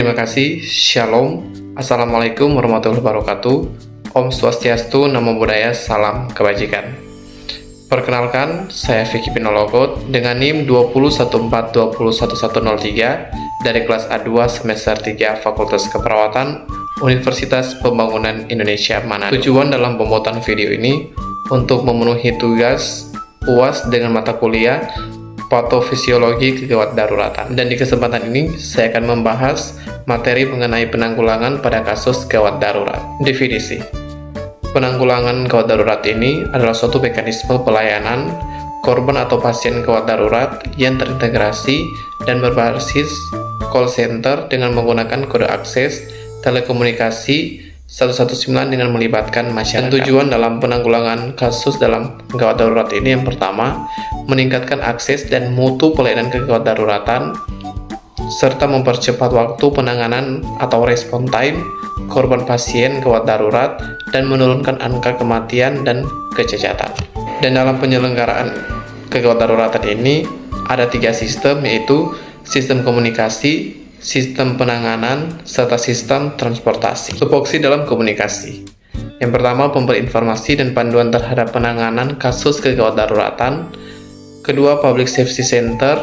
Terima kasih. Shalom. Assalamualaikum warahmatullahi wabarakatuh. Om Swastiastu, Namo Buddhaya, Salam Kebajikan. Perkenalkan, saya Vicky Pinologot dengan NIM 201421103 dari kelas A2 semester 3 Fakultas Keperawatan Universitas Pembangunan Indonesia Manado. Tujuan dalam pembuatan video ini untuk memenuhi tugas UAS dengan mata kuliah Patofisiologi Kegawat Daruratan. Dan di kesempatan ini saya akan membahas materi mengenai penanggulangan pada kasus gawat darurat. Definisi. Penanggulangan gawat darurat ini adalah suatu mekanisme pelayanan korban atau pasien gawat darurat yang terintegrasi dan berbasis call center dengan menggunakan kode akses telekomunikasi 119 dengan melibatkan masyarakat. Dan tujuan dalam penanggulangan kasus dalam gawat darurat ini yang pertama, meningkatkan akses dan mutu pelayanan kegawat daruratan serta mempercepat waktu penanganan atau respon time korban pasien gawat darurat dan menurunkan angka kematian dan kecacatan. Dan dalam penyelenggaraan kegawat daruratan ini ada 3 sistem, yaitu sistem komunikasi, sistem penanganan, serta sistem transportasi. Tupoksi dalam komunikasi. Yang pertama, pemberi informasi dan panduan terhadap penanganan kasus kegawat daruratan. Kedua, Public Safety Center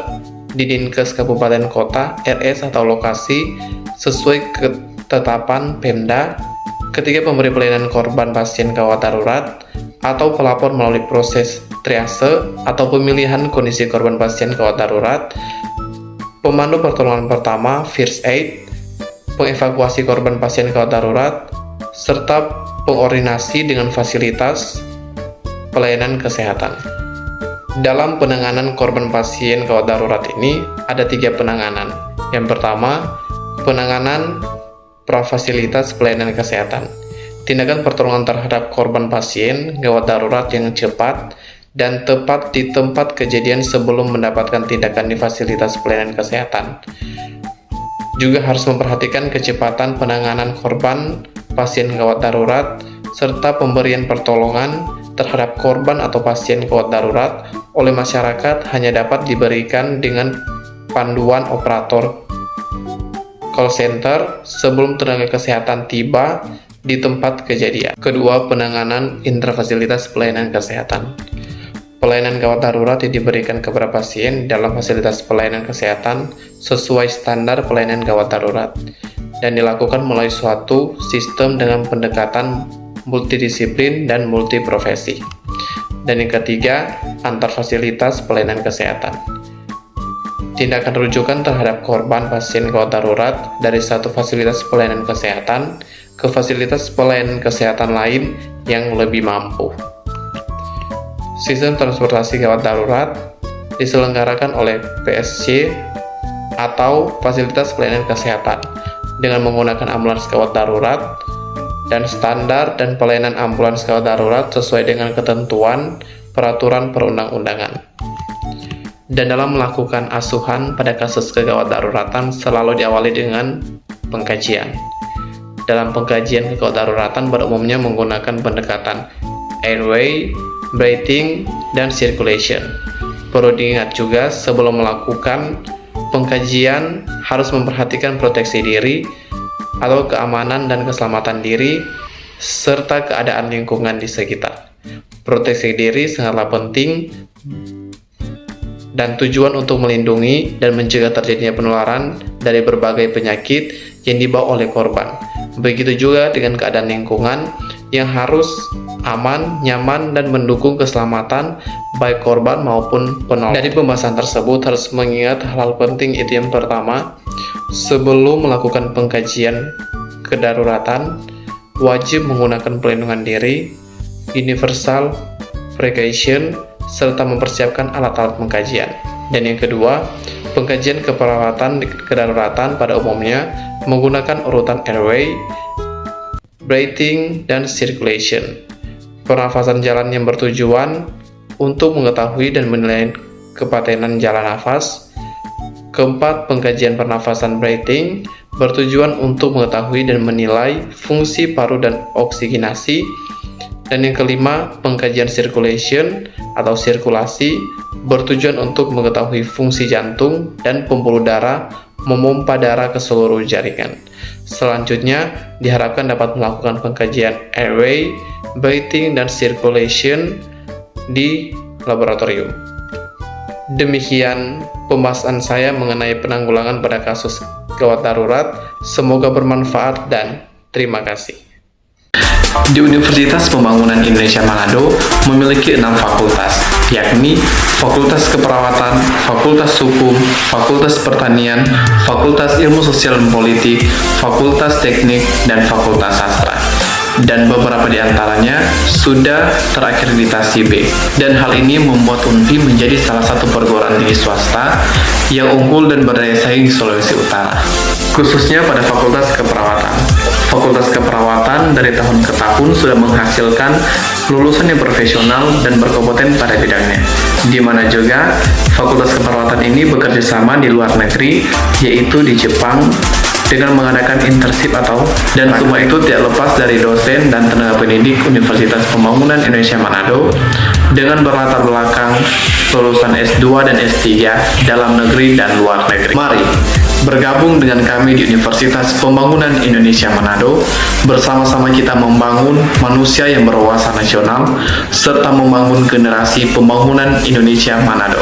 di Dinkes Kabupaten Kota, RS atau lokasi sesuai ketetapan Pemda. Ketiga, pemberi pelayanan korban pasien gawat darurat atau pelapor melalui proses triase atau pemilihan kondisi korban pasien gawat darurat. Pemandu pertolongan pertama, first aid, pengevakuasi korban pasien gawat darurat, serta pengordinasi dengan fasilitas pelayanan kesehatan. Dalam penanganan korban pasien gawat darurat ini ada 3 penanganan. Yang pertama, penanganan prafasilitas pelayanan kesehatan. Tindakan pertolongan terhadap korban pasien gawat darurat yang cepat dan tepat di tempat kejadian sebelum mendapatkan tindakan di fasilitas pelayanan kesehatan. Juga harus memperhatikan kecepatan penanganan korban pasien gawat darurat serta pemberian pertolongan terhadap korban atau pasien gawat darurat oleh masyarakat hanya dapat diberikan dengan panduan operator call center sebelum tenaga kesehatan tiba di tempat kejadian. Kedua, penanganan intrafasilitas pelayanan kesehatan. Pelayanan gawat darurat yang diberikan kepada pasien dalam fasilitas pelayanan kesehatan sesuai standar pelayanan gawat darurat dan dilakukan melalui suatu sistem dengan pendekatan multidisiplin dan multiprofesi. Dan yang ketiga, antar fasilitas pelayanan kesehatan. Tindakan rujukan terhadap korban pasien gawat darurat dari satu fasilitas pelayanan kesehatan ke fasilitas pelayanan kesehatan lain yang lebih mampu. Sistem transportasi gawat darurat diselenggarakan oleh PSC atau Fasilitas Pelayanan Kesehatan dengan menggunakan ambulans gawat darurat dan standar dan pelayanan ambulans gawat darurat sesuai dengan ketentuan peraturan perundang-undangan. Dan dalam melakukan asuhan pada kasus kegawat daruratan selalu diawali dengan pengkajian. Dalam pengkajian kegawat daruratan pada umumnya menggunakan pendekatan airway, breathing, dan circulation. Perlu diingat juga sebelum melakukan pengkajian harus memperhatikan proteksi diri atau keamanan dan keselamatan diri serta keadaan lingkungan di sekitar. Proteksi diri sangatlah penting dan tujuan untuk melindungi dan mencegah terjadinya penularan dari berbagai penyakit yang dibawa oleh korban. Begitu juga dengan keadaan lingkungan yang harus aman, nyaman, dan mendukung keselamatan baik korban maupun penolong. Dari pembahasan tersebut harus mengingat hal-hal penting, itu yang pertama, sebelum melakukan pengkajian kedaruratan, wajib menggunakan perlindungan diri, universal precaution, serta mempersiapkan alat-alat pengkajian. Dan yang kedua, pengkajian keperawatan kedaruratan pada umumnya menggunakan urutan airway, breathing, dan circulation. Pernafasan jalan yang bertujuan untuk mengetahui dan menilai kepatenan jalan nafas. Keempat, pengkajian pernafasan breathing bertujuan untuk mengetahui dan menilai fungsi paru dan oksigenasi. Dan yang kelima, pengkajian circulation atau sirkulasi bertujuan untuk mengetahui fungsi jantung dan pembuluh darah memompa darah ke seluruh jaringan. Selanjutnya, diharapkan dapat melakukan pengkajian airway, breathing, dan circulation di laboratorium. Demikian pembahasan saya mengenai penanggulangan pada kasus gawat darurat. Semoga bermanfaat dan terima kasih. Di Universitas Pembangunan Indonesia Manado memiliki 6 fakultas, yakni Fakultas Keperawatan, Fakultas Hukum, Fakultas Pertanian, Fakultas Ilmu Sosial dan Politik, Fakultas Teknik, dan Fakultas Sastra. Dan beberapa di antaranya sudah terakreditasi B. Dan hal ini membuat UNPI menjadi salah satu perguruan tinggi swasta yang unggul dan berdaya saing di Sulawesi Utara, khususnya pada Fakultas Keperawatan. Fakultas Keperawatan dari tahun ke tahun sudah menghasilkan lulusan yang profesional dan berkompeten pada bidangnya, di mana juga Fakultas Keperawatan ini bekerja sama di luar negeri, yaitu di Jepang, dengan mengadakan internship dan semua itu tidak lepas dari dosen dan tenaga pendidik Universitas Pembangunan Indonesia Manado dengan berlatar belakang lulusan S2 dan S3 dalam negeri dan luar negeri. Mari bergabung dengan kami di Universitas Pembangunan Indonesia Manado, bersama-sama kita membangun manusia yang berwawasan nasional serta membangun generasi pembangunan Indonesia Manado.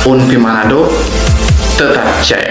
UNPI Manado tetap jaya.